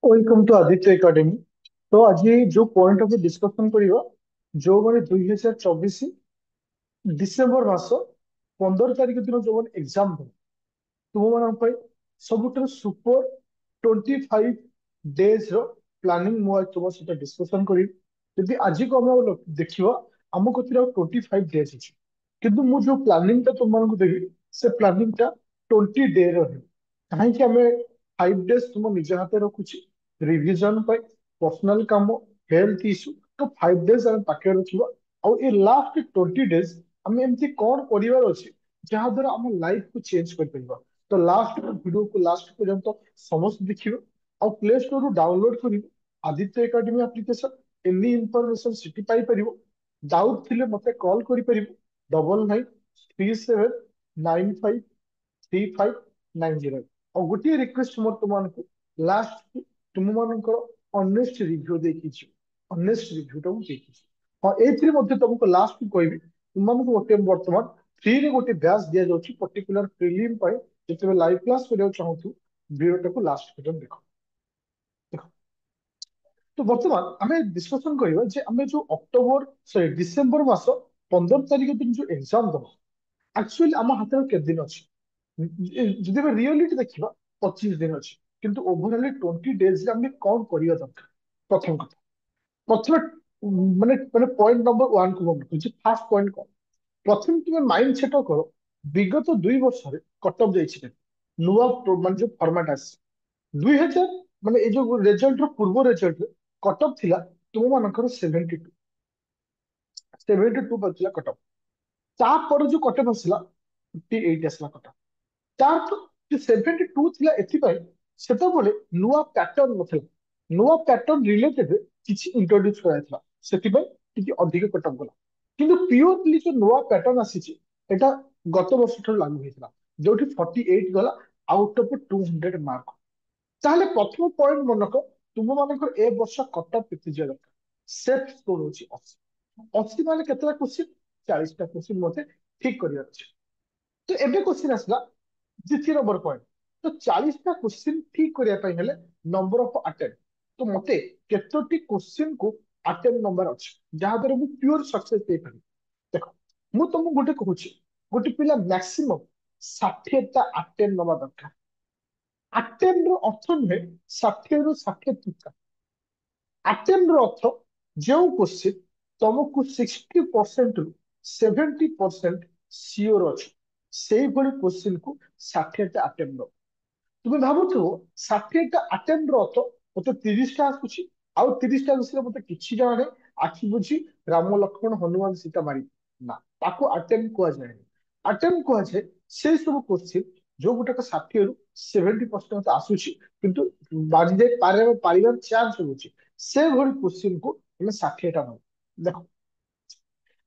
Welcome to Aditya academy. তো আଜି जो point of ডিসকସନ କରିବା ଯୋଉମାନେ 2024 ଡିସେମ୍ବର ମାସ 15 ତାରିଖ ଦିନ ଯୋଉମାନେ ଏକ୍ସାମ ଦେବେ ତୁମମାନଙ୍କ ପାଇଁ ସବୁଠାରୁ ସୁପର 25 ଡେଜ ର ପ୍ଲାନିଂ ମୁଁ ଆଜି ତୁମ ସହିତ ଡିସ୍କସନ କରିବି। ଯଦି ଆଜିକୁ ଆମେ ଦେଖିବା ଆମ କତିରେ ଆଉ 25 ଡେଜ ଅଛି, କିନ୍ତୁ ମୁଁ ଯୋଉ ପ୍ଲାନିଂ ଟା ତୁମମାନଙ୍କୁ ଦେବି ସେ ପ୍ଲାନିଂ ଟା 20 ଡେ ର ହେବ। କାହିଁକି ଆମେ 5 ଡେଜ ତୁମ ନିଜ ହାତରେ ରଖୁଛି ରିଭିଜନ ପାଇଁ, ପର୍ସନାଲ କାମ, ହେଲ୍ଥ ଇସ୍ୟୁ। ତ 5 ଡେଜ ଆମେ ପାଖରେ ରଖିବା। ଆଉ ଏ ଲାଷ୍ଟ 20 ଡେଜ ଆମେ ଏମିତି କଣ କରିବାର ଅଛି ଯାହା ଦ୍ୱାରା ଆମ ଲାଇଫକୁ ଚେଞ୍ଜ କରିପାରିବା। ତ ଲାଷ୍ଟ ଭିଡିଓକୁ ଲାଷ୍ଟ ପର୍ଯ୍ୟନ୍ତ ସମସ୍ତେ ଦେଖିବେ। ଆଉ ପ୍ଲେ ଷ୍ଟୋରରୁ ଡାଉନଲୋଡ କରିବେ Aditya Academy application. Any information ସେଠି ପାଇପାରିବ। ଡାଉଟ୍ ଥିଲେ ମତେ କଲ୍ କରିପାରିବ 9937953590। ଆଉ ଗୋଟିଏ ରିକ୍ୱେଷ୍ଟ ମୋର ତୁମମାନଙ୍କୁ, ଲାଷ୍ଟ ତୁମମାନଙ୍କର ଅନେଷ୍ଟ ରିଭ୍ୟୁ ଦେଇକି ଯିବ। ଅନେଷ୍ଟ ରିଭ୍ୟୁଟା ମୁଁ ଦେଇକି ଯିବି। ହଁ, ଏଇଥିରେ ମଧ୍ୟ ତମକୁ ଲାଷ୍ଟ କହିବି, ତୁମମାନଙ୍କୁ ଗୋଟେ ବର୍ତ୍ତମାନ ଫ୍ରିରେ ଗୋଟେ ବ୍ୟାଚ୍ ଦିଆଯାଉଛି ପର୍ଟିକୁଲାର ପ୍ରିଲିମ୍ ପାଇଁ। ଯେତେବେଳେ ଲାଇଭ କ୍ଲାସ କରିବାକୁ ଚାହୁଁଛୁ ଭିଡିଓଟାକୁ ଲାଷ୍ଟ ପର୍ଯ୍ୟନ୍ତ ଦେଖ। ଦେଖ, ତ ବର୍ତ୍ତମାନ ଆମେ ଡିସ୍କସନ କରିବା ଯେ ଆମେ ଯୋଉ ଡିସେମ୍ବର ମାସ 15 ତାରିଖ ଦିନ ଯୋଉ ଏକ୍ସାମ ଦବା, ଆକ୍ଚୁଆଲି ଆମ ହାତରେ କେତେ ଦିନ ଅଛି? ଯଦି ଆମେ ରିଅଲିଟି ଦେଖିବା 25 ଦିନ ଅଛି। କିନ୍ତୁ ଓଭରଅଲି 20 ଡେଜରେ ଆମେ କଣ କରିବା ଦରକାର? ପ୍ରଥମ କଥା, ପ୍ରଥମେ ମାନେ ମାନେ ପଏଣ୍ଟ ନମ୍ବର ୱାନ୍ କୁ ମୁଁ ରଖୁଛି। ଫାର୍ଷ୍ଟ ପଏଣ୍ଟ କଣ? ପ୍ରଥମେ ତୁମେ ମାଇଣ୍ଡ ସେଟ କର, ବିଗତ 2 ବର୍ଷରେ କଟଅଫ ଯାଇଛି କେତେ? ନୂଆ ମାନେ ଯୋଉ ଫର୍ମାଟ ଆସିଛି 2000, ମାନେ ଏଇ ଯୋଉ ରେଜଲ୍ଟ ର ପୂର୍ବ ରେଜଲ୍ଟରେ କଟଅଫ ଥିଲା ତୁମ ମାନଙ୍କର 72 ଥିଲା କଟଅଫ। ତାପରେ ଯୋଉ କଟଅଫ ଆସିଲା 58 ଆସିଲା କଟଅଫ। ତାର ଯୋଉ 72 ଥିଲା ଏଥିପାଇଁ ସେତେବେଳେ ନୂଆ ପ୍ୟାଟର୍ନ ନଥିଲା, ନୂଆ ପ୍ୟାଟର୍ନ ରିଲେଟେଡ କିଛି ଇଣ୍ଟ୍ରୋଡ୍ୟୁସ କରାଯାଇଥିଲା, ସେଥିପାଇଁ ଟିକେ ଅଧିକ କଟଅଫ ଗଲା। କିନ୍ତୁ ପିଓରଲି ଯୋଉ ନୂଆ ପ୍ୟାଟର୍ନ ଆସିଛି ଏଟା ଗତ ବର୍ଷ ଠାରୁ ଲାଗୁ ହେଇଥିଲା, ଯୋଉଠି 48 ଗଲା ଆଉଟ ଅଫ 200 ମାର୍କ। ତାହେଲେ ପ୍ରଥମ ପଏଣ୍ଟ ମନେକ, ତୁମ ମାନଙ୍କର ଏ ବର୍ଷ କଟଅଫ କେତେ ଯିବା ଦରକାର? ସେଫ୍ ସ୍କୋର ହଉଛି 80। 80 ମାନେ କେତେଟା କ୍ୱେଶ୍ଚିନ୍? 40ଟା କ୍ୱେଶ୍ଚିନ୍ ମତେ ଠିକ କରିବାର ଅଛି। ତ ଏବେ କ୍ୱେଶ୍ଚିନ୍ ଆସିଲା ଦ୍ୱିତୀୟ ନମ୍ବର ପଏଣ୍ଟ। ତ 40ଟା କ୍ୱେଶ୍ଚିନ୍ ଠିକ କରିବା ପାଇଁ ହେଲେ ନମ୍ବର ଅଫ ଆଟେମ୍ପ, ତ ମତେ କେତୋଟି କ୍ୱେଶ୍ଚିନ୍ କୁ ଆଟେମ୍ପ ନମ୍ବର ଅଛି ଯାହା ଦ୍ୱାରା ମୁଁ ପିଓର ସକ୍ସେସ ଦେଇପାରିବି। ଦେଖ, ମୁଁ ତମକୁ ଗୋଟେ କହୁଛି, ଗୋଟେ ପିଲା ମ୍ୟାକ୍ସିମମ୍ 60ଟା ଆଟେମ୍ପ ନବା ଦରକାର। ଆଟେମ୍ପ ର ଅର୍ଥ ନୁହେଁ 60ରୁ 60 ତୁକା। ଆଟେମ୍ପ ର ଅର୍ଥ ଯେଉଁ କ୍ୱେଶ୍ଚିନ୍ ତମକୁ 60% ରୁ 70% ସିଓର ଅଛି, ସେଇଭଳି କ୍ୱେଶ୍ଚିନ୍ କୁ 60ଟା ଆଟେମ୍ପ ନବ। ତୁମେ ଭାବୁଥିବ 60ଟା ଆଟେମ୍ପ ର ଅର୍ଥ ମତେ 30ଟା ଆସୁଛି, ଆଉ 30ଟା ବିଷୟରେ ମତେ କିଛି ଜଣା ନାହିଁ, ଆଖି ବୁଝି ରାମ ଲକ୍ଷ୍ମଣ ହନୁମାନ ସୀତା ମାରି। ନା, ତାକୁ ଆଟେମ୍ପ କୁହାଯାଏନି। ଆଟେମ୍ପ କୁହାଯାଏ ସେଇ ସବୁ କ୍ୱେଶ୍ଚିନ୍ ଯୋଉ ଗୋଟାକ 60ରୁ 70% ଆସୁଛି, କିନ୍ତୁ ବାଜିଯାଇ ପାରିବାର ଚାନ୍ସ ରହୁଛି, ସେଭଳି କ୍ୱେଶ୍ଚିନ୍ କୁ ଆମେ 60ଟା ନବୁ। ଦେଖ,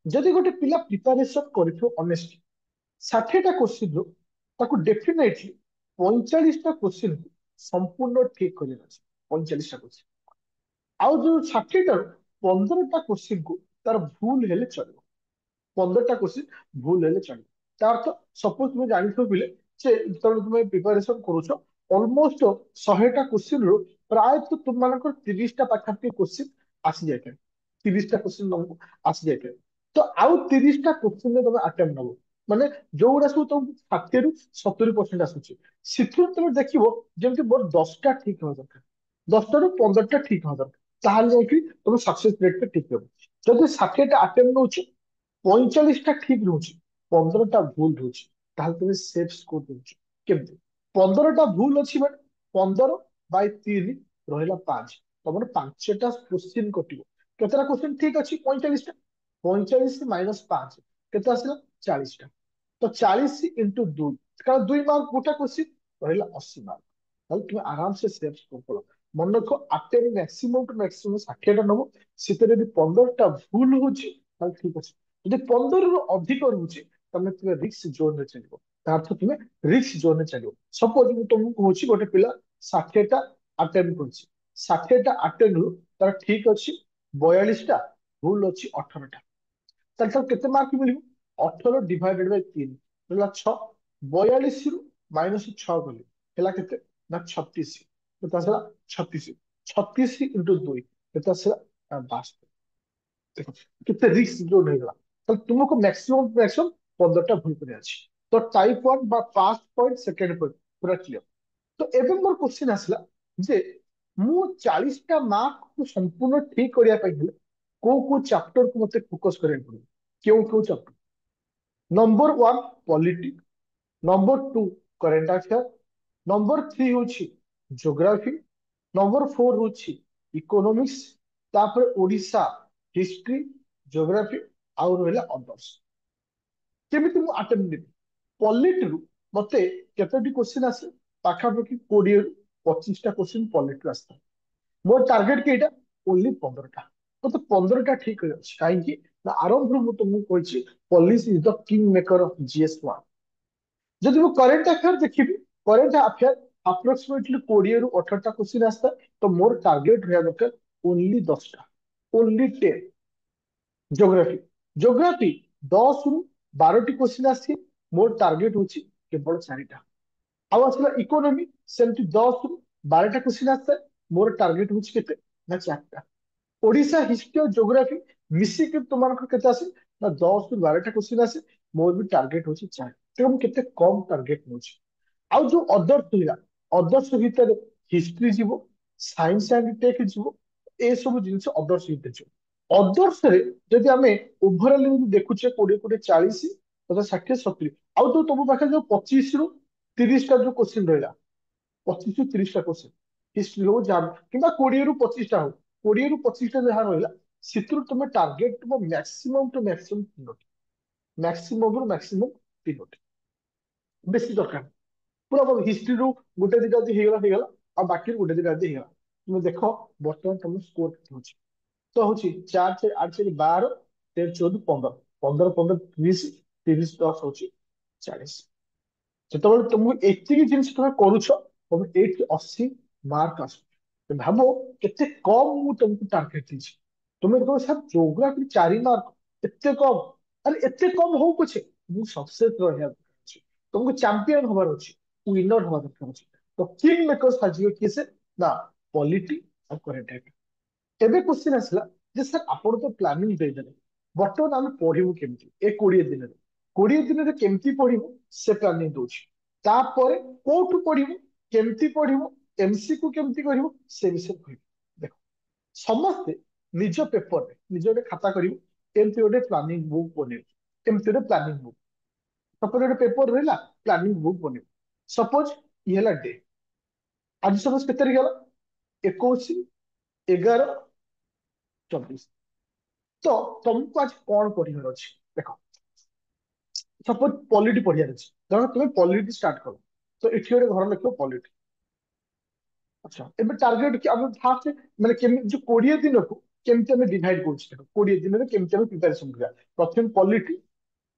ଯଦି ଗୋଟେ ପିଲା ପ୍ରିପାରେସନ କରିଥିବ ଅନେଷ୍ଟ 60ଟା କ୍ୱେଶ୍ଚିନ୍ ରୁ ତାକୁ ଡେଫିନେଟଲି 45ଟା କ୍ୱେଶ୍ଚିନ୍ କୁ ସମ୍ପୂର୍ଣ୍ଣ ଠିକ କରିବାର ଅଛି। 45ଟା କ୍ୱେଶ୍ଚିନ୍। ଆଉ ଯୋଉ 60ଟାରୁ 15ଟା କ୍ୱେଶ୍ଚିନ୍ କୁ ତାର ଭୁଲ ହେଲେ ଚଳିବ। 15ଟା କ୍ୱେଶ୍ଚିନ୍ ଭୁଲ ହେଲେ ଚଳିବ। ତା ଅର୍ଥ, ସପୋଜ ତୁମେ ଜାଣିଥିବ ପିଲେ ଯେ ଯେତେବେଳେ ତୁମେ ପ୍ରିପାରେସନ କରୁଛ ଅଲମୋଷ୍ଟ 100ଟା କ୍ୱେଶ୍ଚିନ୍ ରୁ ପ୍ରାୟତଃ ତୁମମାନଙ୍କର 30ଟା ପାଖାପାଖି କ୍ୱେଶ୍ଚିନ୍ ଆସିଯାଇଥାଏ। 30ଟା କ୍ୱେଶ୍ଚିନ୍ ତମକୁ ଆସିଯାଇଥାଏ। ତ ଆଉ 30ଟା କ୍ୱେଶ୍ଚିନ୍ ରେ ତମେ ଆଟେମ୍ପ ନବ। ମାନେ ଯୋଉଗୁଡା ସବୁ ତମକୁ 60ରୁ 70% ଆସୁଛି, ସେଥିରୁ ତମେ ଦେଖିବ ଯେମିତି ମୋର 10ଟା ଠିକ ହବା ଦରକାର, 10ଟାରୁ 15ଟା ଠିକ ହବା ଦରକାର। ତାହେଲେ ଯାଇକି ତମ ସକ୍ସେସ ରେଟ୍ ଟା ଠିକ ହେବ। ଯଦି 60ଟା ଆଟେମ୍ପ ନଉଛି, 45ଟା ଠିକ ରହୁଛି, 15ଟା ଭୁଲ ରହୁଛି, ତାହେଲେ ତମେ ସେଫ୍ ସ୍କୋର ଦଉଛ। କେମିତି? 15ଟା ଭୁଲ ଅଛି ମାନେ 15/3 ରହିଲା 5। ତମର 5ଟା କ୍ୱେଶ୍ଚିନ୍ କଟିବ। କେତେଟା କ୍ୱେଶ୍ଚିନ୍ ଠିକ ଅଛି? 45ଟା। 45 ମାଇନସ 5 କେତେ ଆସିଲା? 40ଟା। ତ 40 ଇଣ୍ଟୁ 2, କାରଣ 2 ମାର୍କ ଗୋଟା କ୍ୱେଶ୍ଚିନ୍, ରହିଲା 80 ମାର୍କ। ତାହେଲେ ତୁମେ ଆରାମସେ ସେଫ୍ ସ୍କୋର କର। ମନେ ରଖ, ଆଟେମ୍ପ ମ୍ୟାକ୍ସିମମ୍ ଟୁ ମ୍ୟାକ୍ସିମମ୍ 60ଟା ନବ। ସେଥିରେ ଯଦି 15ଟା ଭୁଲ ହଉଛି ତାହେଲେ ଠିକ ଅଛି। ଯଦି 15ରୁ ଅଧିକ ରହୁଛି ତମେ ରିସ୍କ ଜୋନରେ ଚାଲିବ। ତା ଅର୍ଥ ତୁମେ ରିସ୍କ ଜୋନରେ ଚାଲିବ। ସପୋଜ ମୁଁ ତମକୁ କହୁଛି ଗୋଟେ ପିଲା 60ଟା ଆଟେମ୍ପ କରିଛି, 60ଟା ଆଟେମ୍ପରୁ ତାର ଠିକ ଅଛି 42ଟା, ଭୁଲ ଅଛି 18ଟା। ତାହେଲେ ତାକୁ କେତେ ମାର୍କ ମିଳିବ? 18/3 ହେଲା 6। 42ରୁ -6 କଲି ହେଲା କେତେ? ନା 36। କେତେ ଆସିଲା? 36। 36 × 2 କେତେ ଆସିଲା? 62। ଦେଖ କେତେ ରିସ୍କ ଜୋନ୍ ହେଇଗଲା। ତାହେଲେ ତୁମକୁ ମ୍ୟାକ୍ସିମମ୍ 15ଟା ଭୁଲ କରିବାର ଅଛି। ତ ଟାଇପ 1 ବା ଫାର୍ଷ୍ଟ ପଏଣ୍ଟ ସେକେଣ୍ଡ ପଏଣ୍ଟ ପୁରା କ୍ଲିୟର। ତ ଏବେ ମୋର କ୍ୱେଶ୍ଚିନ୍ ଆସିଲା ଯେ ମୁଁ 40ଟା ମାର୍କକୁ ସମ୍ପୂର୍ଣ୍ଣ ଠିକ କରିବା ପାଇଁ ହେଲେ କୋଉ କୋଉ ଚାପ୍ଟରକୁ ମତେ ଫୋକସ କରିବାକୁ ପଡିବ? କେଉଁ କେଉଁ chapter? Number 1 polity, number 2 current affair, number 3 ହଉଛି ଜୋଗ୍ରାଫି, ନମ୍ବର 4 ହଉଛି ଇକୋନୋମିକ୍ସ, ତାପରେ ଓଡିଶା ହିଷ୍ଟ୍ରି, ଜୋଗ୍ରାଫି, ଆଉ ରହିଲା ଅଦର୍ସ। କେମିତି ମୁଁ ଆଟେମ୍ପ ନେବି? ପଲିଟିରୁ ମତେ କେତୋଟି କ୍ୱେଶ୍ଚିନ୍ ଆସେ? ପାଖାପାଖି 20 ରୁ 25ଟା କ୍ୱେଶ୍ଚିନ୍ ପଲିଟିରୁ ଆସିଥାଏ। ମୋର ଟାର୍ଗେଟ କେଇଟା? ଓନ୍ଲି 15ଟା। ମତେ 15ଟା ଠିକ କରିବାର ଅଛି। କାହିଁକି ନା ଆରମ୍ଭରୁ ମୁଁ ତୁମକୁ କହିଛି policy is the king maker of GS1। ଯଦି ମୁଁ କରେଣ୍ଟ ଆଫେୟାର ଦେଖିବି, କରେଣ୍ଟ ଆଫେୟାର ଆପ୍ରୋକ୍ସିମେଟଲି 20 ରୁ 18ଟା କ୍ୱେଶ୍ଚିନ୍ ଆସିଥାଏ। ତ ମୋର ଟାର୍ଗେଟ ରହିବା ଦରକାର ଓନ୍ଲି 10ଟା, ଓନ୍ଲି 10। ଜୋଗ୍ରାଫି, ଜୋଗ୍ରାଫି 10 ରୁ 12ଟି କ୍ୱେଶ୍ଚିନ୍ ଆସିଛି। ମୋର ଟାର୍ଗେଟ ହଉଛି କେବଳ 4ଟା। ଆଉ ଆସିଲା ଇକୋନୋମି, ସେମିତି 10 ରୁ 12ଟା କ୍ୱେଶ୍ଚିନ୍ ଆସିଥାଏ। ମୋର ଟାର୍ଗେଟ ହଉଛି କେତେ? ନା 4ଟା। ଓଡିଶା ହିଷ୍ଟ୍ରି ଆଉ ଜୋଗ୍ରାଫି ମିଶିକି ତୁମମାନଙ୍କର କେତେ ଆସେ? ନା 10 ରୁ 12ଟା କ୍ୱେଶ୍ଚିନ୍ ଆସେ। ମୋର ବି ଟାର୍ଗେଟ ହଉଛି 4। ତେଣୁ ମୁଁ କେତେ କମ ଟାର୍ଗେଟ ନଉଛି। ଆଉ ଯୋଉ ଅଦର୍ସ ରହିଲା, ଅଦର୍ସ ଭିତରେ ହିଷ୍ଟ୍ରି ଯିବ, ସାଇନ୍ସ ଆଣ୍ଡ ଟେକ୍ ଯିବ, ଏସବୁ ଜିନିଷ ଅଦର୍ସ ଭିତରେ ଯିବ। ଅଦର୍ସରେ ଯଦି ଆମେ ଓଭରଅଲ ଯଦି ଦେଖୁଛେ 20 20 40 ତଥା 60 70, ଆଉ ଯୋଉ ତମ ପାଖରେ ଯୋଉ 25 ରୁ 30ଟା ଯୋଉ କ୍ୱେଶ୍ଚିନ୍ ରହିଲା, 25 ରୁ 30ଟା କ୍ୱେଶ୍ଚିନ୍ ହିଷ୍ଟ୍ରି ହଉ ଯାହା କିମ୍ବା 20 ରୁ 25ଟା ହଉ, 20 ରୁ 25ଟା ଯାହା ରହିଲା, ସେଥିରୁ ତମେ ଟାର୍ଗେଟ ତୁମ ମ୍ୟାକ୍ସିମମ୍ ଟୁ ମ୍ୟାକ୍ସିମମ୍ 3ଟି, ମ୍ୟାକ୍ସିମମ୍ ରୁ ମ୍ୟାକ୍ସିମମ୍ 3ଟି, ବେଶୀ ଦରକାର ନାହିଁ। ପୁରା ହିଷ୍ଟ୍ରିରୁ ଗୋଟେ ଦିଟା ଯଦି ହେଇଗଲା ହେଇଗଲା, ଆଉ ବାକି ଗୋଟେ ଦିଟା ଯଦି ହେଇଗଲା। ତୁମେ ଦେଖ ବର୍ତ୍ତମାନ ତମ ସ୍କୋର କେତେ ହଉଛି। ତ ହଉଛି 4 4 8 4 12 13 14 15, 15 15 30, 30 10 ହଉଛି 40। ଯେତେବେଳେ ତମକୁ ଏତିକି ଜିନିଷ ତମେ କରୁଛ, ତମେ ଏଇଠି 80 ମାର୍କ ଆସୁଛି। ଭାବ କେତେ କମ ମୁଁ ତମକୁ ଟାର୍ଗେଟ ଦେଇଛି। ତୁମେ କହିବ ସାର୍ ଜୋଗ୍ରାଫି 4 ମାର୍କ ଏତେ କମ। ଆରେ ଏତେ କମ ହଉ ପଛେ ମୁଁ ସକ୍ସେସ ରହିବା ଦରକାର ଅଛି। ତମକୁ ଚାମ୍ପିୟନ ହବାର ଅଛି, ୱିନର ହବା ଦରକାର ଅଛି। ତ କିଙ୍ଗ ମେକର ସାଜିବ କିଏ ସେ? ନା ପଲିଟି ଆଉ କରେଣ୍ଟ ଆଫେୟାର। ଏବେ କ୍ୱେଶ୍ଚିନ୍ ଆସିଲା ଯେ ସାର୍ ଆପଣ ତ ପ୍ଲାନିଂ ଦେଇଦେଲେ, ବର୍ତ୍ତମାନ ଆମେ ପଢିବୁ କେମିତି? ଏ 20 ଦିନରେ, 20 ଦିନରେ କେମିତି ପଢିବୁ ସେ ପ୍ଲାନିଂ ଦଉଛି। ତାପରେ କୋଉଠୁ ପଢିବୁ, କେମିତି ପଢିବୁ, MCQ କେମିତି କରିବୁ ସେ ବିଷୟରେ କହିବୁ। ଦେଖ ସମସ୍ତେ ନିଜ ପେପରରେ ନିଜ ଗୋଟେ ଖାତା କରିବୁ, ଏମିତି ଗୋଟେ ପ୍ଲାନିଂ ବୁକ୍ ବନେଇବୁ। ଏମିତି ଗୋଟେ ପ୍ଲାନିଂ ବୁକ୍, ସପୋଜ ଗୋଟେ ପେପର ରହିଲା, ପ୍ଲାନିଂ ବୁକ୍ ବନେଇବୁ। ସପୋଜ ଇଏ ହେଲା ଡେ, ଆଜି ସପୋଜ କେତେ ତାରିଖ ହେଲା? 21 11 24। ତ ତମକୁ ଆଜି କଣ ପଢିବାର ଅଛି? ଦେଖ ସପୋଜ ପଲିଟି ପଢିବାର ଅଛି, ଧର ତୁମେ ପଲିଟି ଷ୍ଟାର୍ଟ କର। ତ ଏଠି ଗୋଟେ ଘର ଲେଖିବ ପଲିଟି। ଆଚ୍ଛା ଏବେ ଟାର୍ଗେଟ କି ଆମେ ଫାଷ୍ଟ ମାନେ କେମିତି ଯୋଉ 20 ଦିନକୁ କେମିତି ଆମେ ଡିଭାଇଡ କରୁଛୁ? ଦେଖ 20 ଦିନରେ କେମିତି ଆମେ ପ୍ରିପାରେସନ କରିବା। ପ୍ରଥମେ ପଲିଟି,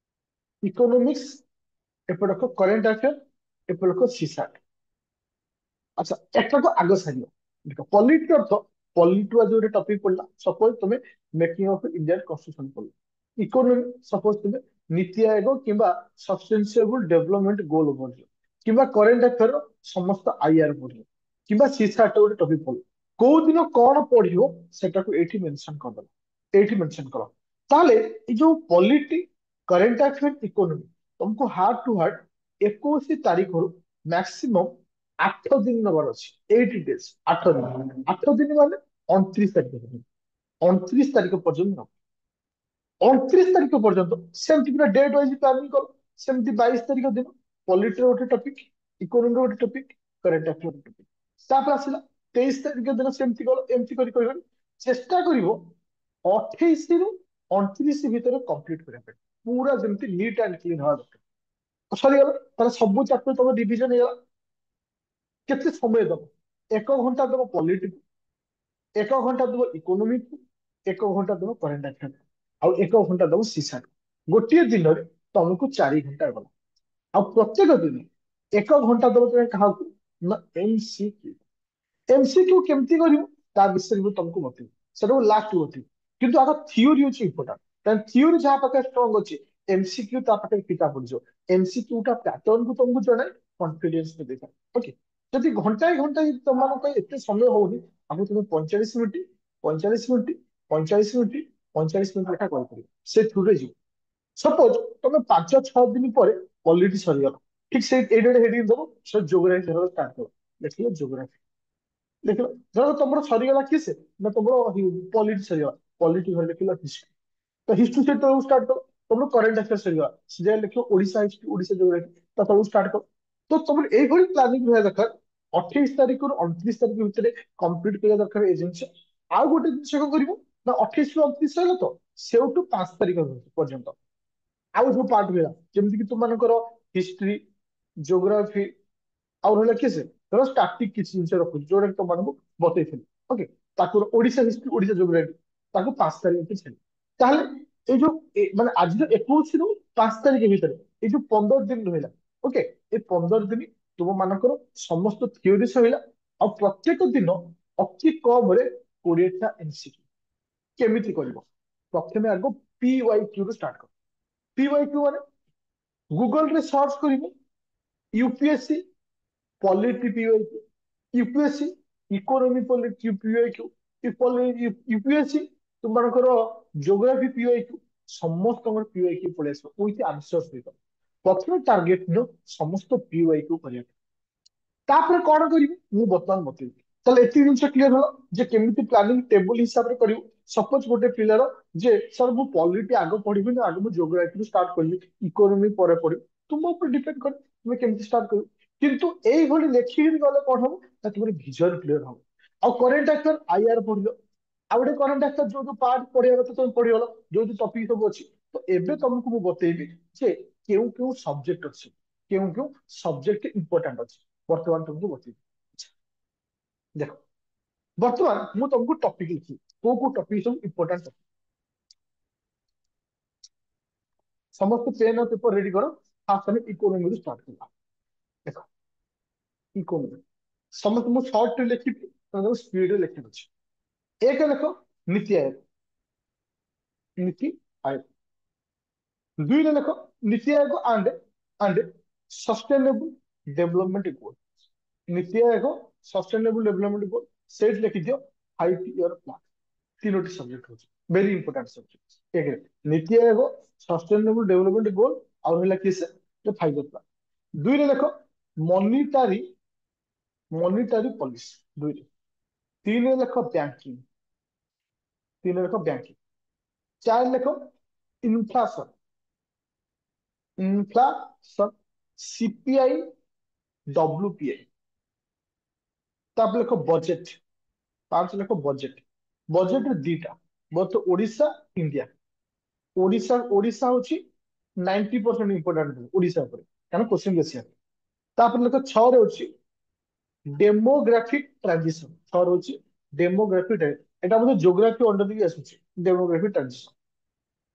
ଇକୋନୋମିକ୍ସ, ଏପଟକ କରେଣ୍ଟ ଆଫେୟାର, ଏପଟକ ସିସାଟ। ଆଚ୍ଛା ଏଟାକୁ ଆଗ ସାରିବ। ଦେଖ ପଲିଟି ଅର୍ଥ, ପଲିଟି ଆଜି ଗୋଟେ ଟପିକ ପଡିଲା, ସପୋଜ ତମେ ମେକିଂ ଅଫ ଇଣ୍ଡିଆନ କନଷ୍ଟିଟ୍ୟୁସନ ପଢିଲ। ଇକୋନୋମି ସପୋଜ ତମେ ନୀତି ଆୟୋଗ କିମ୍ବା ସବଷ୍ଟେନ୍ସିଏବଲ ଡେଭଲପମେଣ୍ଟ ଗୋଲ ପଢିଲ, କିମ୍ବା କରେଣ୍ଟ ଆଫେୟାର ସମସ୍ତ IR ପଢିଲ, କିମ୍ବା ସିସାଟ ଗୋଟେ ଟପିକ ପଢିଲ। କୋଉ ଦିନ କଣ ପଢିବ ସେଟାକୁ ଏଇଠି ମେନସନ କରିଦେବ, ଏଇଠି ମେନସନ କର। ତାହେଲେ ଏଇ ଯୋଉ ପଲିଟି, କରେଣ୍ଟ ଆଫେୟାର, ଇକୋନୋମି ତମକୁ ହାର୍ଡ ଟୁ ହାର୍ଡ 21 ତାରିଖରୁ ମ୍ୟାକ୍ସିମମ୍ 8 ଦିନ ନବାର ଅଛି। 8 days, 8 ଦିନ। 8 ଦିନ ମାନେ 29 ତାରିଖ ପର୍ଯ୍ୟନ୍ତ, 29 ତାରିଖ ପର୍ଯ୍ୟନ୍ତ ନବ। 29 ତାରିଖ ପର୍ଯ୍ୟନ୍ତ ସେମିତି ପୁରା ଡେଟ୍ ୱାଇଜ ପ୍ଲାନିଂ କର। ସେମିତି 22 ତାରିଖ ଦିନ ପଲିଟିର ଗୋଟେ ଟପିକ, ଇକୋନୋମିର ଗୋଟେ ଟପିକ, କରେଣ୍ଟ ଆଫେୟାର ଗୋଟେ ଟପିକ। ତାପରେ ଆସିଲା 23 ତାରିଖ ଦିନ ସେମିତି କର। ଏମିତି କରି କରିବାନି, ଚେଷ୍ଟା କରିବ 28 ରୁ 29 ଭିତରେ କମ୍ପ୍ଲିଟ କରିବା ପାଇଁ। ପୁରା ଯେମିତି ନିଟ୍ ଆଣ୍ଡ କ୍ଲିନ୍ ହବା ଦରକାର। ସରିଗଲା, ତାହେଲେ ସବୁ ଚାପ୍ଟର ତମ ରିଭିଜନ ହେଇଗଲା। କେତେ ସମୟ ଦବ? 1 ଘଣ୍ଟା ଦବ ପଲିଟିକୁ, 1 ଘଣ୍ଟା ଦବ ଇକୋନୋମିକୁ, 1 ଘଣ୍ଟା ଦବ କରେଣ୍ଟ ଆଫେୟାର, ଆଉ 1 ଘଣ୍ଟା ଦବ ସିସାଟ। ଗୋଟିଏ ଦିନରେ ତମକୁ 4 ଘଣ୍ଟା ଗଲା। ଆଉ ପ୍ରତ୍ୟେକ ଦିନ 1 ଘଣ୍ଟା ଦବ ତମେ କାହାକୁ? ନା MCQ। MCQ କେମିତି କରିବ ତା ବିଷୟରେ ମୁଁ ତମକୁ ବତେଇବି, ସେଟାକୁ ଲାଷ୍ଟ ବତେଇବି। କିନ୍ତୁ ଆଗ ଥିଓରି ହଉଛି ଇମ୍ପୋର୍ଟାଣ୍ଟ, କାରଣ ଥିଓରି ଯାହା ପାଖରେ ଷ୍ଟ୍ରଙ୍ଗ ଅଛି, MCQ ତା ପାଖରେ ଫିକା ପଡିଯିବ। MCQ ଟା ପ୍ୟାଟର୍ନକୁ ତମକୁ ଜଣାଏ, କନଫିଡେନ୍ସ ଦେଇଥାଏ। ଓକେ, ଯଦି ଘଣ୍ଟାଏ ଘଣ୍ଟାଏ ତମମାନଙ୍କ ପାଇଁ ଏତେ ସମୟ ହଉନି, आपको तुम्हें 45 मिनिट 45 मिनिट 45 मिनिट 45 मिनिट ଲେଖା କରିପାରିବ ସେ ଥ୍ରୁରେ ଯିବ। ସପୋଜ ତମେ 5-6 ଦିନ ପରେ ପଲିଟି ସରିଗଲା, ଠିକ ସେଇ ଏଇଟା ଗୋଟେ ହେଡିଙ୍ଗ ଦବ ସେ ଜୋଗ୍ରାଫି ଧର ଷ୍ଟାର୍ଟ କର, ଲେଖିବ ଜୋଗ୍ରାଫି, ଲେଖିଲ ଧର ତମର ସରିଗଲା କିଏ ସେ ନା ତମର ପଲିଟି ସରିଗଲା, ପଲିଟି ଘରେ ଲେଖିଲ ହିଷ୍ଟ୍ରି, ତ ହିଷ୍ଟ୍ରି ସେ ତଳକୁ ଷ୍ଟାର୍ଟ କର। ତମର କରେଣ୍ଟ ଆଫେୟାର ସରିଗଲା ସେ ଯାଏ ଲେଖିବ ଓଡିଶା ହିଷ୍ଟ୍ରି ଓଡିଶା ଜୋଗ୍ରାଫି, ତା ତଳକୁ ଷ୍ଟାର୍ଟ କର। ତ ତମର ଏଇଭଳି ପ୍ଲାନିଂ ରହିବା ଦରକାର। 28 ତାରିଖରୁ 29 ତାରିଖ ଭିତରେ କମ୍ପ୍ଲିଟ କରିବା ଦରକାର ଏଇ ଜିନିଷ। ଆଉ ଗୋଟେ ଜିନିଷ କଣ କରିବ ନା 28ରୁ 29 ରହିଲା ତ ସେଉଠୁ 5 ତାରିଖ ପର୍ଯ୍ୟନ୍ତ ଆଉ ଯୋଉ ପାର୍ଟ ରହିଲା ଯେମିତି କି ତୁମମାନଙ୍କର ହିଷ୍ଟ୍ରି ଜୋଗ୍ରାଫି ଆଉ ରହିଲା କିଏ ସେ ଧର ଷ୍ଟାଟିକ କିଛି ଜିନିଷ ରଖୁଛି ଯୋଉଟା କି ତମମାନଙ୍କୁ ବତେଇଥିଲି, ଓକେ, ତାକୁ ଓଡିଶା ହିଷ୍ଟ୍ରି ଓଡିଶା ଜୋଗ୍ରାଫି ତାକୁ 5 ତାରିଖ ଭିତରେ ଛାଡିବ। ତାହେଲେ ଏଇ ଯୋଉ ମାନେ ଆଜିର 21ରୁ 5 ତାରିଖ ଭିତରେ ଏଇ ଯୋଉ 15 ଦିନ ରହିଲା, ଓକେ, ଏ 15 ଦିନ ତୁମ ମାନଙ୍କର ସମସ୍ତ ଥିଓରି ସରିଲା। ଆଉ ପ୍ରତ୍ୟେକ ଦିନ ଅତି କମରେ 20ଟା ଏମସିକ୍ୟୁ। କେମିତି କରିବ? ପ୍ରଥମେ ଆଗ PYQ ରୁ ଷ୍ଟାର୍ଟ କର। PYQ ମାନେ ଗୁଗଲ ରେ ସର୍ଚ୍ଚ କରିବ UPSC polity PYQ, UPSC economy polity PYQ, UPSC ତୁମମାନଙ୍କର ଜୋଗ୍ରାଫି PYQ, ସମସ୍ତଙ୍କର PYQ ପଳେଇ ଆସିବ ଉଇଥ୍ ଆନ୍ସର ସହିତ। ପ୍ରଥମେ ଟାର୍ଗେଟ ନିଅ ସମସ୍ତ PYQ କରିବା। ତାପରେ କଣ କରିବି ମୁଁ ବର୍ତ୍ତମାନ ବତେଇବି। ତାହେଲେ ଏତିକି ଜିନିଷ କ୍ଲିୟର ହେଲା ଯେ କେମିତି ପ୍ଲାନିଂ ଟେବୁଲ ହିସାବରେ କରିବୁ। ସପୋଜ ଗୋଟେ ପିଲାର ଯେ ସାର୍ ମୁଁ ପଲିଟି ଆଗ ପଢିବିନି, ଆଗ ମୁଁ ଜୋଗ୍ରାଫିରୁ ଷ୍ଟାର୍ଟ କରିବି, ଇକୋନୋମି ପରେ ପଢିବି, ତୁମ ଉପରେ ଡିପେଣ୍ଡ କରେ ତୁମେ କେମିତି ଷ୍ଟାର୍ଟ କରିବ। କିନ୍ତୁ ଏଇଭଳି ଲେଖିକି ଗଲେ କଣ ହବ ନା ତୁମର ଭିଜନ କ୍ଲିୟର ହବ। ଆଉ କରେଣ୍ଟ ଆଫେୟାର ଆଇଆର ପଢିଲ, ଆଉ ଗୋଟେ କରେଣ୍ଟ ଆଫେୟାର ଯୋଉ ଯୋଉ ପାର୍ଟ ପଢିବା କଥା ତମେ ପଢିଗଲ, ଯୋଉ ଯୋଉ ଟପିକ ସବୁ ଅଛି। ତ ଏବେ ତମକୁ ମୁଁ ବତେଇବି ଯେ କେଉଁ କେଉଁ ସବଜେକ୍ଟ ଅଛି, କେଉଁ କେଉଁ ସବଜେକ୍ଟ ଇମ୍ପୋର୍ଟାଣ୍ଟ ଅଛି, ବର୍ତ୍ତମାନ ତୁମକୁ ବତେଇବି। ଦେଖ ବର୍ତ୍ତମାନ ମୁଁ ତମକୁ ଟପିକ ଲେଖିବି କୋଉ କୋଉ ଟପିକ ସବୁ ଇମ୍ପୋର୍ଟାଣ୍ଟ। ସମସ୍ତେ ପେନ୍ ଆଉ ପେପର ରେଡି କର। ଫାର୍ଷ୍ଟ ଆମେ ଇକୋନୋମିରୁ ଷ୍ଟାର୍ଟ କରିବା। ଦେଖ ଇକୋନୋମି ସମସ୍ତେ ମୁଁ ସର୍ଟରେ ଲେଖିବି, ତମେ ସ୍ପିଡରେ ଲେଖିବାର ଅଛି। ଏକ ଲେଖ ନୀତି ଆୟୋଗ, ନୀତି ଆୟୋଗ। ଦୁଇରେ ଲେଖ NITI Aayog and sustainable development goal. NITI Aayog sustainable development ଗୋଲ ସେଇଠି ଲେଖିଦିଅ 5 ଇୟର ପ୍ଲାନ। ତିନୋଟି ସବଜେକ୍ଟ ହଉଛି ଭେରି ଇମ୍ପୋର୍ଟାଣ୍ଟ ସବଜେକ୍ଟ। ଏକ ନୀତି ଆୟୋଗ ସଷ୍ଟେନେବୁଲ ଡେଭଲପମେଣ୍ଟ ଗୋଲ ଆଉ ରହିଲା କିସ 5 ଇୟର ପ୍ଲାନ। ଦୁଇରେ ଲେଖ ମନିଟାରୀ ମନିଟାରୀ ପଲିସି ଦୁଇରେ। ତିନିରେ ଲେଖ ବ୍ୟାଙ୍କିଂ, ତିନିରେ ଲେଖ ବ୍ୟାଙ୍କିଂ। ଚାରି ଲେଖ ଇନଫ୍ଲାସନ, ଇନଫ୍ଲାସନ CPI WPI। ତାପରେ ଲେଖ ବଜେଟ, ପାଞ୍ଚ ଲେଖ ବଜେଟ। ବଜେଟରେ ଦିଟା, ବୋଥ ଓଡିଶା ଇଣ୍ଡିଆ। ଓଡିଶା ହଉଛି 90% ଇମ୍ପୋର୍ଟାଣ୍ଟ ଓଡିଶା ଉପରେ କାରଣ କୋଶ୍ଚିନ୍ ବେଶୀ ଆସିବ। ତାପରେ ଲେଖ ଛଅରେ ହଉଛି ଡେମୋଗ୍ରାଫିକ ଟ୍ରାନଜିସନ, ଛଅରେ ହଉଛି ଡେମୋଗ୍ରାଫିକ, ଏଟା ମଧ୍ୟ ଜୋଗ୍ରାଫି ଅଣ୍ଡର ଦେଇକି ଆସୁଛି ଡେମୋଗ୍ରାଫିକ ଟ୍ରାନଜିସନ।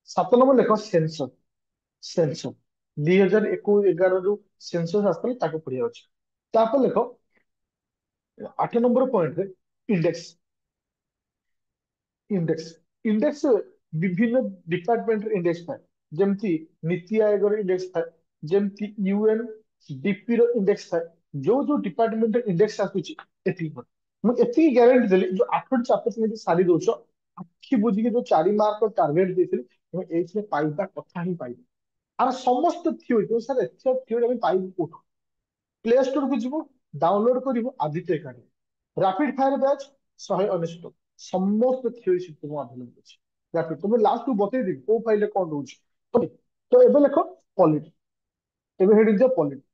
ସାତ ନମ୍ବର ଲେଖ ସେନ୍ସର, ସେନ୍ସର 2011 ଯୋଉ ସେନ୍ସର ଆସିଥିଲା ତାକୁ ପଢିବା ଅଛି। ତାପରେ ଲେଖ 8 ନମ୍ବର ପଏଣ୍ଟରେ ଇଣ୍ଡେକ୍ସ, ଇଣ୍ଡେକ୍ସ ଇଣ୍ଡେକ୍ସ ବିଭିନ୍ନ ଡିପାର୍ଟମେଣ୍ଟର ଇଣ୍ଡେକ୍ସ ଥାଏ। ଯେମିତି ନୀତି ଆୟୋଗର ଇଣ୍ଡେକ୍ସ ଥାଏ, ଯେମିତି UNDP ର ଇଣ୍ଡେକ୍ସ ଥାଏ। ଯୋଉ ଯୋଉ ଡିପାର୍ଟମେଣ୍ଟର ଇଣ୍ଡେକ୍ସ ଆସୁଛି ଏତିକି ପଢ। ମୁଁ ଏତିକି ଗ୍ୟାରେଣ୍ଟି ଦେଲି ଯୋଉ 8ଟି ଚାପ୍ଟର ଯଦି ସାରି ଦଉଛ ଆଖି ବୁଝିକି ଯୋଉ 4 ମାର୍କ ଟାର୍ଗେଟ ଦେଇଥିଲି ତମେ ଏଇଥିରେ ପାଇବା କଥା ହିଁ ପାଇବ। ଆଉ ସମସ୍ତ ଥିଓରି ସାର୍ ଏଥିର ଥିଓରି ଆମେ ପାଇବୁ କୋଉଠୁ? ପ୍ଲେ ଷ୍ଟୋରକୁ ଯିବୁ, ଡାଉନଲୋଡ କରିବୁ Aditya academy rapid fire batch 199, ସମସ୍ତ ଥିଓରି ସିଷ୍ଟମ ଆଭେଲେବଲ ଅଛି। ରାପିଡ ତମେ ଲାଷ୍ଟକୁ ବତେଇଦେବି କୋଉ ଫାଇଲରେ କଣ ରହୁଛି। ଓକେ, ତ ଏବେ ଲେଖ ପଲିଟି। ଏବେ ହେଡି ଦିଅ ପଲିଟି।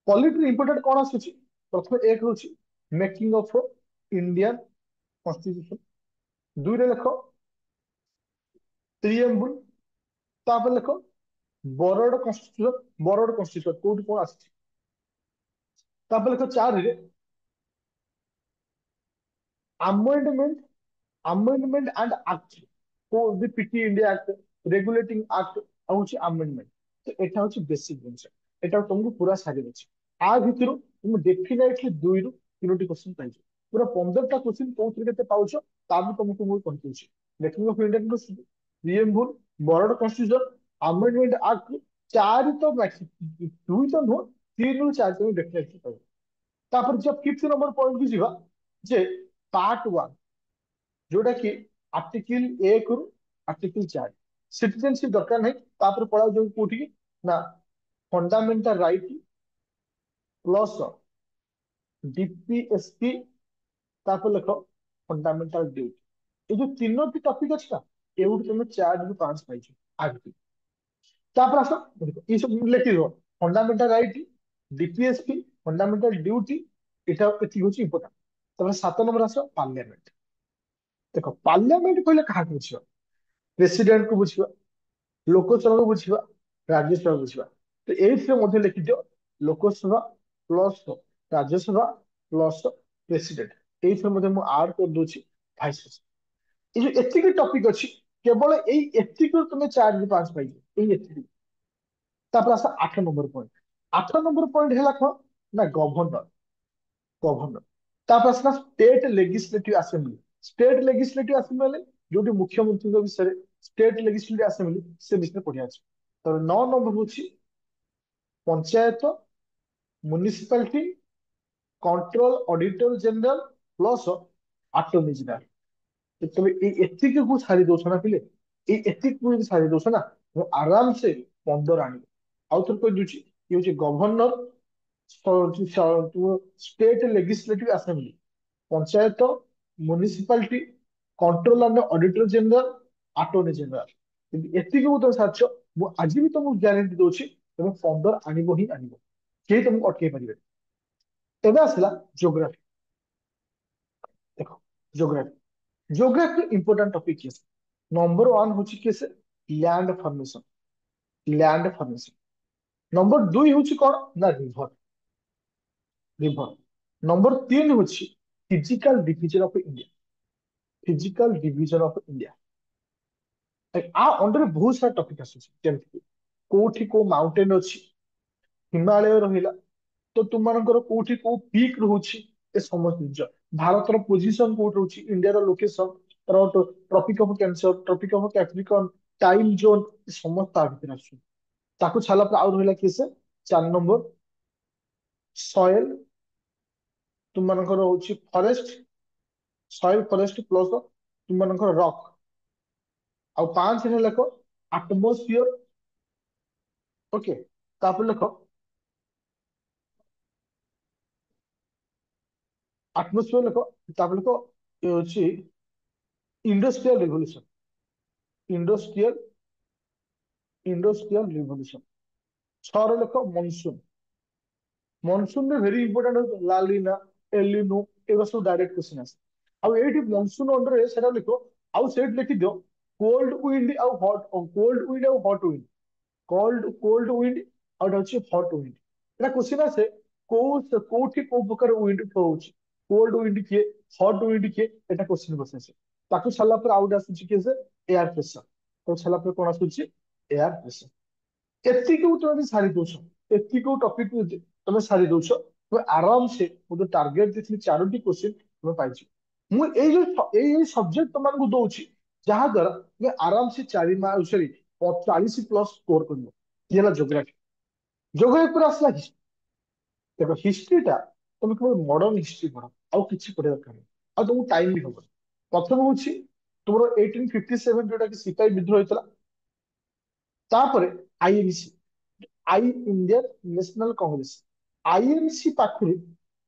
ପଲିଟିରେ ଇମ୍ପୋର୍ଟାଣ୍ଟ କଣ ଆସୁଛି? ପ୍ରଥମେ ଏକ ହଉଛି ମେକିଂ ଅଫ ଇଣ୍ଡିଆନ କନଷ୍ଟିଟ୍ୟୁସନ। ଦୁଇରେ ଲେଖ ପ୍ରିଏମ୍ବୁଲ। ତାପରେ ଲେଖ ବରଡ କନଷ୍ଟିଟ୍ୟୁସନ, ବରଡ କନଷ୍ଟିଟ୍ୟୁସନ କୋଉଠି କଣ ଆସିଛି। ତାପରେ ଲେଖ ଚାରିରେ amendment amendment and act, କୋଉ the PT India Act, regulating act ଆଉ ହଉଛି amendment। ତ ଏଟା ହଉଛି ବେସିକ ଜିନିଷ, ଏଟା ତମକୁ ପୁରା ସାରିବାର ଅଛି। ଆ ଭିତରୁ তুমি ଡେଫିନେଟଲି 2ରୁ 3ଟି କ୍ୱେଶ୍ଚନ ପାଇଛ। ପୁରା 15ଟା କ୍ୱେଶ୍ଚନ କୋଉଥିରେ କେତେ ପାଉଛ ତା ବି ତମକୁ ମୁଁ କହିଦଉଛି। Making of Indian constitution, preamble, borrowed constitution, amendment act. ଚାରି ତ ଦୁଇ ତ ନୁହଁ, 3ରୁ 4 ତମେ ଡେଫିନେଟଲି ପାଇବ। तापर जब फिफ्थ नंबर पॉइंट भी जीवा जे पार्ट 1 जोटा कि आर्टिकल 1 रु आर्टिकल 4 सिटीजनशिप दरकार नहीं तापर पळा जो कोठी ना फंडामेंटल राइट प्लस डीपीएसपी तापर लेख फंडामेंटल ड्यूटी ये जो तीनोटी टॉपिक अछि ना एउठ तुम 4 रु 5 पाइछ आगे तापर आस ये सब लेखि दो fundamental right DPSP fundamental duty एटा एति होची इंपोर्टेंट तापर 7 नंबर आस पार्लियामेंट देखो पार्लियामेंट कहले काहा बुझियो प्रेसिडेंट को बुझियो लोकसभा को बुझिवा राज्यसभा को बुझिवा तो एइथिरे मध्ये लिखि दियो Lok Sabha plus Rajya Sabha plus president एइथिरे मध्ये मु आड कर दोछि भाइस प्रेसिडेंट ये जो एतिकी टॉपिक अछि केवल एई एतिकी तुमे 4 रु 5 पाइजे एई एतिकी तापर आसा 8 नंबर पॉइंट 8 नंबर पॉइंट हैला को ना गवर्नर गवर्नर तापर आसा state legislative assembly state legislative assembly जोटी मुख्यमंत्री विषय स्टेट लेजिस्लेटिव असेंबली से विषय पढ़िया अछि तो 9 नंबर होछि panchayat municipality control auditor general plus attorney general तुम एतिक को छाड़ी दौछ ना पिले एतिक को यदि छाड़ी दौछ ना तो आराम से 15 आनी आउ थर कह दूची ये होची governor state legislative assembly panchayat municipality control and auditor general attorney general एतिक को तुम साच मु आज भी तुमको ग्यारंटी दउची तुम 15 आनिबो ही आनिबो केही तुमको अटके परिबे एबे आसला ज्योग्राफी देखो ज्योग्राफी ज्योग्राफी इंपोर्टेंट टॉपिक किस नंबर 1 होची किस land formation land formation number 2 होची कोन ना रिवर रिवर नंबर 3 होची physical division of India physical division of India आ अंडर बहुत सारा टॉपिक आସୁଛି ଯେମିତି କୋଉଠି କୋଉ माउंटेन ଅଛି हिमालय रहिला तो तुम मानकर कोठी को पीक रहउछि ए समस्त जिनिस भारतर पोजीशन कोठ रहउछि इंडिया रो location tropic of cancer tropic of capricorn time zone समस्त आ भीतर आसु ताकू छाला पर आउर होइला किसे 4 नंबर सॉइल तुम मानकर रहउछि फॉरेस्ट सॉइल फॉरेस्ट प्लस तुम मानकर रॉक आ 5 रे लेखो एटमॉस्फियर ओके तापर लेखो एटमॉस्फियर लेखो तापर लेखो ये होछि industrial revolution industrial industrial revolution 6 रो लेखो मॉनसून मॉनसून में वेरी इंपोर्टेंट हो लालिना एलिनो एगो सब डायरेक्ट क्वेश्चन आसे आ एठी मॉनसून अंडर रे सेटा लिखो आ सेट लिखि दियो कोल्ड विंड आ हॉट कोल्ड विंड आ hot wind cold wind out होची हॉट विंड एटा क्वेश्चन आसे को कोठी को प्रकार विंड होची कोल्ड विंड के हॉट विंड के एटा क्वेश्चन बसे ताकू छला पर आउट आसुची के से एयर प्रेशर तो छला पर कोन आसुची एयर प्रेशर एतिको तुम सारी दौछ एतिको टॉपिक तुम सारी दौछ तुम आराम से मुझे टार्गेट देती 4टी क्वेश्चन तुम पाइछ मु एई जो एई सब्जेक्ट तुमको दउछि जहा द्वारा तुम आराम से 4 मार्क सॉरी 40 प्लस स्कोर करियो ये ହେଲା ज्योग्राफी ज्योग्राफी पर आसला हिस्ट्री देखो हिस्ट्रीटा तुम केवल मॉडर्न हिस्ट्री पढ़ आउ किछि पढ़े दरकार नहीं आ तुमको टाइम भी होबो प्रथम होछि तुमरो 1857 जोटा कि सिपाही विद्रोह होइतला तापरे INC I Indian National Congress INC पाखरु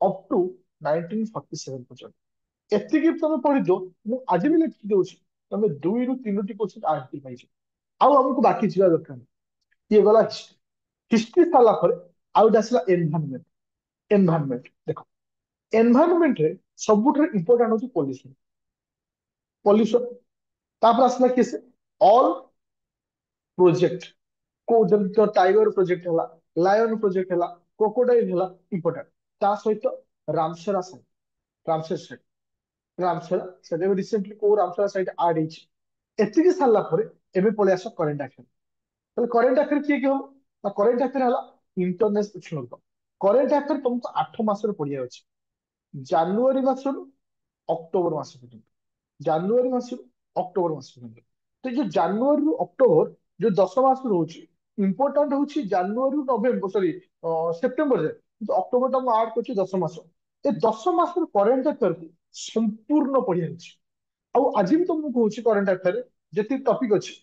अप टू 1947 पर्यंत एतिकी तुम पढ़ी दो मु आज भी लिखि दउछि तुम 2 रु 3टी क्वेश्चन आर्टिकल पाइछ आउ हमको बाकी छिया दरकार नहीं। ये गला हिस्ट्री हिस्ट्री साला पर आउ दसला एनवायरनमेंट एनवायरनमेंट देखो एनवायरनमेंट रे सबुठे इंपोर्टेंट होछि पोल्यूशन पोल्यूशन तापर आसला किसे ऑल प्रोजेक्ट को जब तो टाइगर प्रोजेक्ट हला लायन प्रोजेक्ट हला क्रोकोडाइल हला इंपोर्टेंट ता सहित रामसरा साइट रामसर साइट रामसरा सेटे रिसेंटली को रामसरा साइट आड हिच एतिकी साला परे एबे पळे आस करंट अफेयर तो करंट अफेयर किए हो ना करंट अफेयर हला इंटरनेशनल शुणु करंट अफेयर तुमको 8 मास रे पड़िया अछि जनवरी मासरु अक्टोबर मास पर्यंत ଜାନୁଆରୀ ମାସରୁ ଅକ୍ଟୋବର ମାସ ପର୍ଯ୍ୟନ୍ତ ତ ଯୋଉ ଜାନୁଆରୀରୁ ଅକ୍ଟୋବର ଯୋଉ 10 ମାସ ରହୁଛି ଇମ୍ପୋର୍ଟାଣ୍ଟ ହଉଛି ଜାନୁଆରୀରୁ ନଭେମ୍ବର ସରି ସେପ୍ଟେମ୍ବର ଯାଏ କିନ୍ତୁ ଅକ୍ଟୋବର ଟା ମୁଁ ଆଡ କରୁଛି 10 ମାସ ए 10 मास करेन्ट अफेयर को संपूर्ण पढ़िया अछि ଆଉ ଆଜି ବି ତମକୁ କହୁଛି କରେଣ୍ଟ ଆଫେୟାର ଯେତିକି ଟପିକ ଅଛି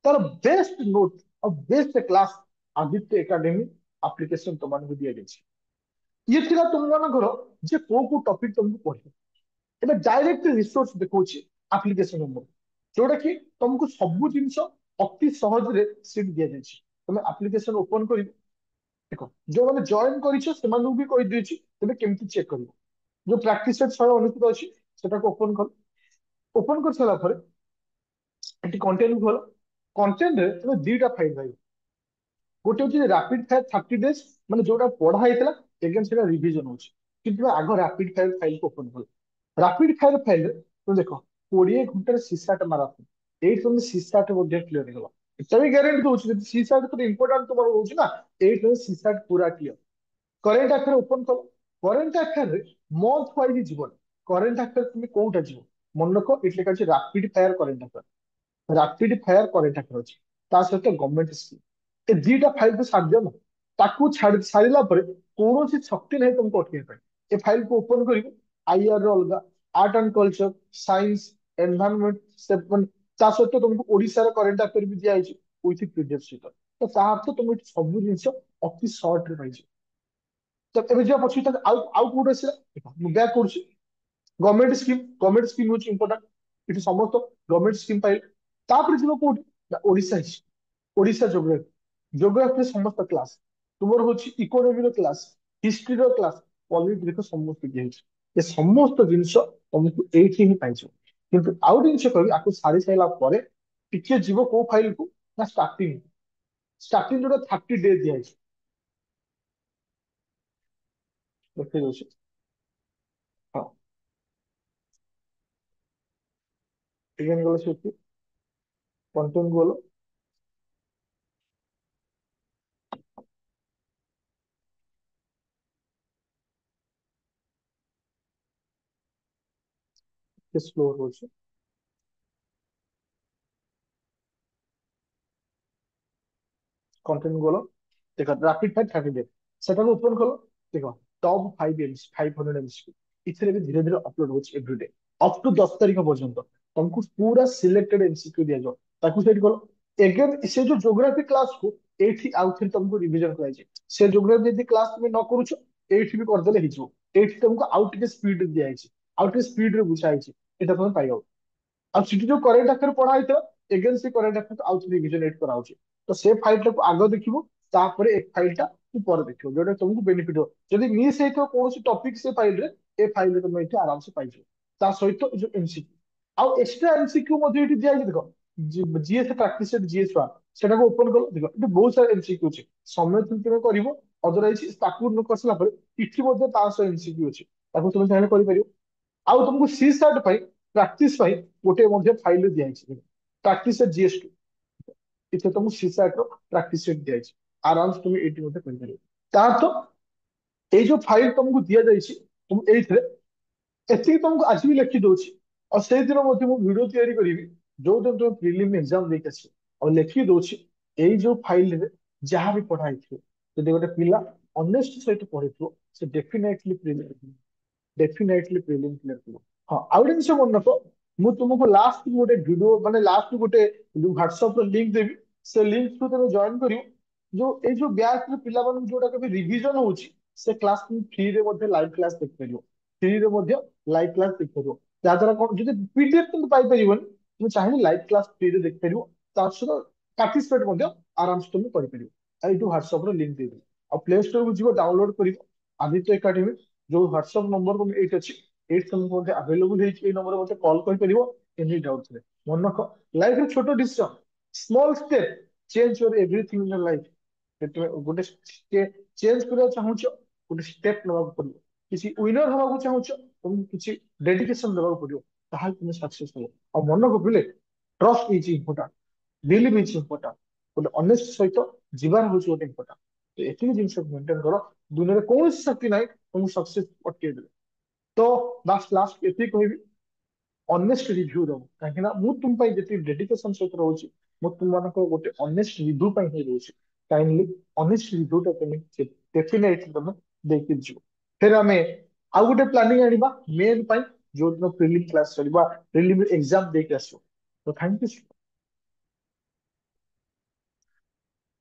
ତାର ବେଷ୍ଟ ନୋଟ ଆଉ best class Aditya Academy application ତମମାନଙ୍କୁ ଦିଆଯାଇଛି। ଇଏ ଥିଲା ତୁମମାନଙ୍କର ଯେ କୋଉ କୋଉ ଟପିକ ତମକୁ ପଢିବ। ଏବେ ଡାଇରେକ୍ଟ ରିସୋର୍ସ ଦେଖଉଛି ଆପ୍ଲିକେସନ ନମ୍ବର ଯୋଉଟା କି ତମକୁ ସବୁ ଜିନିଷ ଅତି ସହଜରେ ସିଟ୍ ଦିଆଯାଇଛି। ତମେ ଆପ୍ଲିକେସନ ଓପନ କରିବ ଦେଖ ଯୋଉମାନେ ଜଏନ କରିଛ ସେମାନଙ୍କୁ ବି କହିଦେଇଛି ତମେ କେମିତି ଚେକ୍ କରିବ। ଯୋଉ ପ୍ରାକ୍ଟିସ ସେଟ୍ 129 ଅଛି ସେଟାକୁ ଓପନ କର। ଓପନ କରି ସାରିଲା ପରେ ଏଠି କଣ୍ଟେଣ୍ଟ ଖୋଲ। କଣ୍ଟେଣ୍ଟରେ ତମେ ଦିଟା ଫାଇଲ ପାଇବ। ଗୋଟେ ହଉଛି ରାପିଡ ଫାୟାର 30 ଡେଜ ମାନେ ଯୋଉଟା ପଢା ହେଇଥିଲା ଏଗେନ୍ ସେଟା ରିଭିଜନ ହଉଛି। କିନ୍ତୁ ତୁମେ ଆଗ ରାପିଡ ଫାୟାର ଫାଇଲକୁ ଓପନ କର। ରାପିଡ ଫାୟାର ଫାଇଲରେ ତୁମେ ଦେଖ 20 ଘଣ୍ଟାରେ ସିସାଟ ମାରାଥନ ଏଇଠି ତମେ ସିସାଟ ମଧ୍ୟ କ୍ଲିୟର ହେଇଗଲା। ଏଟା ବି ଗ୍ୟାରେଣ୍ଟି ଦଉଛି ଯଦି ସିସାଟ ତ ଇମ୍ପୋର୍ଟାଣ୍ଟ ତୁମର ରହୁଛି ନା ଏଇଠି ତମେ ସିସାଟ ପୁରା କ୍ଲିୟର। କରେଣ୍ଟ ଆଫେୟାର ଓପନ କର। କରେଣ୍ଟ ଆଫେୟାରରେ ମନ୍ଥ ୱାଇଜ ଯିବନି। କରେଣ୍ଟ ଆଫେୟାର তুমি କୋଉଟା ଯିବ ମନେ ରଖ ଏଠି ଲେଖା ଅଛି rapid fire current affair. Rapid fire current affair ଅଛି ତା ସହିତ ଗଭର୍ଣ୍ଣମେଣ୍ଟ ସ୍କିମ୍ ଏ ଦିଟା ଫାଇଲକୁ ଛାଡିଦିଅ ନା। ତାକୁ ଛାଡି ସାରିଲା ପରେ କୌଣସି ଶକ୍ତି ନାହିଁ ତମକୁ ଅଟକେଇବା ପାଇଁ। ଏ ଫାଇଲକୁ ଓପନ କରିବ ଆଇଆର ର ଅଲଗା art and culture science environment seven ତା ସହିତ ତମକୁ ଓଡିଶାର କରେଣ୍ଟ ଆଫେୟାର ବି ଦିଆଯାଇଛି ୱିଥ ପିଡିଏଫ ସହିତ। ତ ତା ଅର୍ଥ ତମେ ଏଠି ସବୁ ଜିନିଷ ଅତି ସର୍ଟରେ ପାଇଯିବ। ତ ଏବେ ଯିବା ପଛକୁ ଆଉ ଆଉ କୋଉଠି ଆସିଲା ମୁଁ ବ୍ୟାକ୍ କରୁଛି। ଗଭର୍ଣ୍ଣମେଣ୍ଟ ସ୍କିମ୍ ହଉଛି ଇମ୍ପୋର୍ଟାଣ୍ଟ। ଏଠି ସମସ୍ତ ଗଭର୍ଣ୍ଣମେଣ୍ଟ ସ୍କିମ୍ ପାଇଲେ ତାପରେ ଯିବ କୋଉଠି ନା ଓଡିଶା ହିଷ୍ଟ୍ରି ଓଡିଶା ଜୋଗ୍ରାଫି ଜୋଗ୍ରାଫିରେ ସମସ୍ତ କ୍ଲାସ ତୁମର ହଉଛି ଇକୋନୋମିର କ୍ଲାସ ହିଷ୍ଟ୍ରିର କ୍ଲାସ ପଲିଟିର ସମସ୍ତ ଦିଆଯାଇଛି। ଏ ସମସ୍ତ ଜିନିଷ ତମକୁ ଏଇଠି ହିଁ ପାଇଯିବ। କିନ୍ତୁ ଆଉ ଗୋଟେ ଜିନିଷ କହିବି ଆକୁ ସାରି ସାରିଲା ପରେ ଟିକେ ଯିବ କୋଉ ଫାଇଲକୁ ନା ଷ୍ଟାର୍ଟିଂ ଷ୍ଟାର୍ଟିଂ ଯୋଉଟା 30 ଡେଜ ଦିଆଯାଇଛି ଦେଖେଇ ଦଉଛି। ହଁ ଏଗେନ୍ ଗଲେ ସେଠି କଣ୍ଟେଣ୍ଟ ଗଲ ସ୍ଲୋ ରହୁଛି। कंटेंट बोलो देखो रैपिड फायर 30 डेज सेटाକୁ ଓପନ କଲ ଦେଖ ଟପ୍ 500 ଏଥିରେ ବି ଧୀରେ ଧୀରେ ଅପଲୋଡ ହଉଛି ଏଭ୍ରିଡେ ଅପ୍ ଟୁ 10 ତାରିଖ ପର୍ଯ୍ୟନ୍ତ ତମକୁ ପୁରା ସିଲେକ୍ଟେଡ ଏମସିକ୍ୟୁ ଦିଆଯିବ। ତାକୁ ସେଠି କଲ ଏଗେନ୍ ସେ ଯୋଉ ଯୋଗ୍ରାଫି କ୍ଲାସକୁ ଏଇଠି ଆଉଥରେ ତମକୁ ରିଭିଜନ କରାଯାଇଛି। ସେ ଯୋଗ୍ରାଫି ଯଦି କ୍ଲାସ ତୁମେ ନ କରୁଛ ଏଇଠି ବି କରିଦେଲେ ହେଇଯିବ। ଏଇଠି ତମକୁ ଆଉ ଟିକେ ସ୍ପିଡ ଦିଆଯାଇଛି ଆଉ ଟିକେ ସ୍ପିଡରେ ବୁଝା ହେଇଛି ଏଇଟା ତମେ ପାଇବ। ଆଉ ସେଠି ଯୋଉ କରେଣ୍ଟ ଆଫେୟାର ପଢା ହେଇଥିଲା ଏଗେନ୍ ସେ କରେଣ୍ଟ ଆଫେୟାର ଆଉ ରିଭିଜନ କରାଉଛି। ତ ସେ ଫାଇଲଟାକୁ ଆଗ ଦେଖିବୁ ତାପରେ ଏ ଫାଇଲଟା ତୁ ପରେ ଦେଖିବ ଯୋଉଟା ତମକୁ ବେନିଫିଟ ହବ। ଯଦି ମିସ୍ ହେଇଥିବ କୌଣସି ଟପିକ ସେ ଫାଇଲରେ ଏ ଫାଇଲରେ ତମେ ଏଠି ଆରାମସେ ପାଇଯିବ। ତା ସହିତ ଏ ଯୋଉ ଏମସିକ୍ୟୁ ଆଉ ଏକ୍ସଟ୍ରା ଏମସିକ୍ୟୁ ମଧ୍ୟ ଏଠି ଦିଆଯାଇଛି ଦେଖ ଜିଏସ୍ ପ୍ରାକ୍ଟିସ ସେଟ ଜିଏସ୍ ୱାନ୍ ସେଟାକୁ ଓପନ କଲ ଦେଖ ଏଠି ବହୁତ ସାରା ଏମସିକ୍ୟୁ ଅଛି। ସମୟ ତୁମେ କରିବ ଅଦରୱାଇଜ ତାକୁ ନ କରିସାରିଲା ପରେ ଏଠି ମଧ୍ୟ 500 ଏମସିକ୍ୟୁ ଅଛି ତାକୁ ତମେ ଚାହିଁଲେ କରିପାରିବ। ଆଉ ତମକୁ ସି ସାର୍ଟ ପାଇଁ ପ୍ରାକ୍ଟିସ ପାଇଁ ଗୋଟେ ମଧ୍ୟ ଫାଇଲ ଦିଆଯାଇଛି ପ୍ରାକ୍ଟିସ ଜିଏସ୍ ଟୁ ଏଥିରେ ତମକୁ ସି ସାର୍ଟ ର ପ୍ରାକ୍ଟିସ ସେଟ ଦିଆଯାଇଛି ଆରାମସେ ତୁମେ ଏଇଠି ମଧ୍ୟ କରିପାରିବ। ତା ତ ଏଇ ଯୋଉ ଫାଇଲ ତମକୁ ଦିଆଯାଇଛି ତୁମ ଏଇଥିରେ ଏତିକି ତମକୁ ଆଜି ବି ଲେଖି ଦଉଛି ଆଉ ସେଇଦିନ ମଧ୍ୟ ମୁଁ ଭିଡିଓ ତିଆରି କରିବି ଯୋଉଦିନ ତମେ ପ୍ରିଲିମ ଏକ୍ସାମ ଦେଇକି ଆସିବ ଆଉ ଲେଖି ଦଉଛି ଏଇ ଯୋଉ ଫାଇଲରେ ଯାହା ବି ପଢା ହେଇଥିବ ଯଦି ଗୋଟେ ପିଲା ଅନେଷ୍ଟ ସହିତ ପଢିଥିବ ସେ ଡେଫିନେଟଲି ପ୍ରିଲିମ କ୍ଲିୟର କରିବ। ହଁ ଆଉ ଗୋଟେ ଜିନିଷ ମନେ ରଖ ମୁଁ ତୁମକୁ ଲାଷ୍ଟ ଗୋଟେ ଭିଡିଓ ମାନେ ଲାଷ୍ଟ ଗୋଟେ ହ୍ୱାଟ୍ସଆପ ର ଲିଙ୍କ ଦେବି ସେ ଲିଙ୍କ ଥ୍ରୁ ତମେ ଜଏନ କରିବ। ଯୋଉ ଏଇ ଯୋଉ ବ୍ୟାଚ୍ ରେ ପିଲାମାନଙ୍କୁ ଯୋଉଟା କେବେ ରିଭିଜନ ହଉଛି ସେ କ୍ଲାସ তুমি ଫ୍ରିରେ ମଧ୍ୟ ଲାଇଭ କ୍ଲାସ ଦେଖିପାରିବ। ଫ୍ରିରେ ମଧ୍ୟ ଲାଇଭ କ୍ଲାସ ଦେଖିପାରିବ ଯାହା ଦ୍ୱାରା କଣ ଯଦି ପିଡିଏଫ କିନ୍ତୁ ପାଇପାରିବନି তুমি ଚାହିଁଲେ ଲାଇଭ କ୍ଲାସ ଫ୍ରିରେ ଦେଖିପାରିବ। ତା ସହିତ ପାର୍ଟିସିପେଟ ମଧ୍ୟ ଆରାମସେ ତମେ କରିପାରିବ। ଆଉ ଏଇଠୁ ହ୍ୱାଟ୍ସଆପ ର ଲିଙ୍କ ଦେଇଦେବି ଆଉ ପ୍ଲେ ଷ୍ଟୋରକୁ ଯିବ ଡାଉନଲୋଡ କରିବ ଆଦିତ୍ୟ ଏକାଡେମୀ ଯୋଉ ହ୍ୱାଟ୍ସଆପ ନମ୍ବର ତମେ ଏଇଠି ଅଛି ଏଇଠି ତମକୁ ମଧ୍ୟ ଆଭେଲେବୁଲ ହେଇଛି ଏଇ ନମ୍ବରରେ ମୋତେ କଲ୍ କରିପାରିବ ଏନି ଡାଉଟ୍ ଥିଲେ। ମନେ ରଖ ଲାଇଫରେ ଛୋଟ decision small step change your everything in your life. ତମେ ଗୋଟେ ଚେଞ୍ଜ କରିବାକୁ ଚାହୁଁଛ ଗୋଟେ ଷ୍ଟେପ ନେବାକୁ ପଡିବ। କିଛି ୱିନର ହବାକୁ ଚାହୁଁଛ ତମକୁ କିଛି ଡେଡିକେସନ ଦେବାକୁ ପଡିବ ତାହେଲେ ତୁମେ ସକ୍ସେସ ହବ। ଆଉ ମନେ ରଖିଲେ trust is important believe is important ଗୋଟେ ଅନେଷ୍ଟ ସହିତ ଯିବାର ହଉଛି ଗୋଟେ ଇମ୍ପୋର୍ଟାଣ୍ଟ। ତ ଏତିକି ଜିନିଷ ମେଣ୍ଟେନ କର ଦୁନିଆରେ କୌଣସି ଶକ୍ତି ନାହିଁ ତମକୁ ସକ୍ସେସ ଅଟକେଇ ଦେବେ। ତ ବାସ୍ ଲାଷ୍ଟ ଏତିକି କହିବି ଅନେଷ୍ଟ ରିଭ୍ୟୁ ଦବ କାହିଁକି ନା ମୁଁ ତୁମ ପାଇଁ ଯେତିକି ଡେଡିକେସନ ସହିତ ରହୁଛି ମୁଁ ତୁମମାନଙ୍କ ଗୋଟେ ଅନେଷ୍ଟ ରିଭ୍ୟୁ ପାଇଁ ହିଁ ରହୁଛି। କାଇଣ୍ଡଲି ଅନେଷ୍ଟ ରିଭ୍ୟୁଟା ତମେ ଡେଫିନେଟଲି ତମେ ଦେଇକି ଯିବ। ଫେର ଆମେ ଆଉ ଗୋଟେ ପ୍ଲାନିଂ ଆଣିବା ମେନ୍ ପାଇଁ, ଯୋଉଦିନ ପ୍ରିଲିମ କ୍ଲାସ ସରିବା, ପ୍ରିଲିମ ଏକ୍ସାମ ଦେଇକି ଆସିବ। ତ ଥ୍ୟାଙ୍କ ୟୁ।